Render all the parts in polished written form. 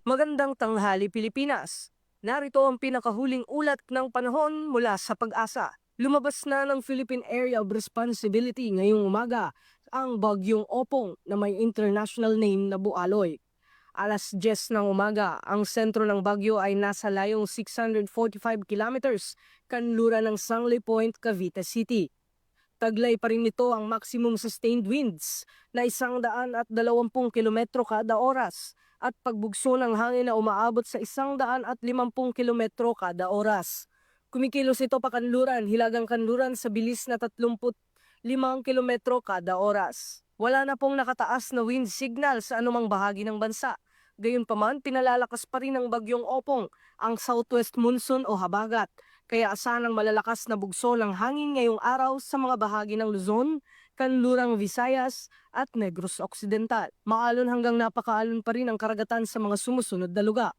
Magandang tanghali Pilipinas. Narito ang pinakahuling ulat ng panahon mula sa Pag-asa. Lumabas na ng Philippine Area of Responsibility ngayong umaga ang bagyong Opong na may international name na Bualoy. Alas 10 ng umaga, ang sentro ng bagyo ay nasa layong 645 kilometers kanluran ng Sangley Point, Cavite City. Taglay pa rin nito ang maximum sustained winds na 120 kilometro kada oras at pagbugso ng hangin na umaabot sa 150 kilometro kada oras. Kumikilos ito pakanluran, hilagang kanluran sa bilis na 35 kilometro kada oras. Wala na pong nakataas na wind signal sa anumang bahagi ng bansa. Gayunpaman, pinalalakas pa rin ng bagyong Opong ang southwest monsoon o habagat. Kaya asahan ang malalakas na bugso ng hangin ngayong araw sa mga bahagi ng Luzon, Kanlurang Visayas at Negros Occidental. Maalon hanggang napakaalon pa rin ang karagatan sa mga sumusunod na lugar.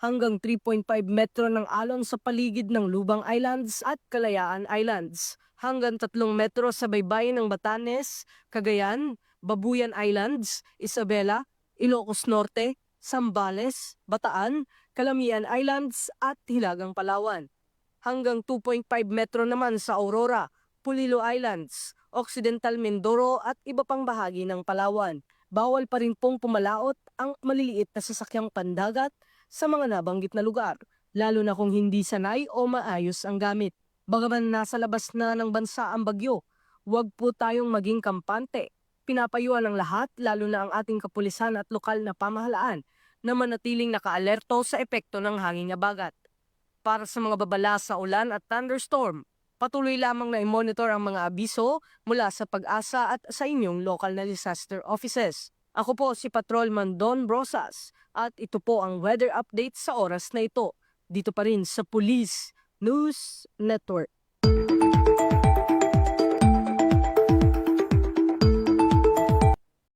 Hanggang 3.5 metro ng alon sa paligid ng Lubang Islands at Kalayaan Islands. Hanggang 3 metro sa baybayin ng Batanes, Cagayan, Babuyan Islands, Isabela, Ilocos Norte, Zambales, Bataan, Calamian Islands at Hilagang Palawan. Hanggang 2.5 metro naman sa Aurora, Pulilo Islands, Occidental Mindoro at iba pang bahagi ng Palawan. Bawal pa rin pong pumalaot ang maliliit na sasakyang pandagat sa mga nabanggit na lugar, lalo na kung hindi sanay o maayos ang gamit. Bagaman nasa labas na ng bansa ang bagyo, huwag po tayong maging kampante. Pinapayuhan ng lahat, lalo na ang ating kapulisan at lokal na pamahalaan, na manatiling nakaalerto sa epekto ng hangin habagat. Para sa mga babala sa ulan at thunderstorm, patuloy lamang na i-monitor ang mga abiso mula sa Pag-asa at sa inyong local na disaster offices. Ako po si Patrolman Don Brosas at ito po ang weather update sa oras na ito. Dito pa rin sa Police News Network.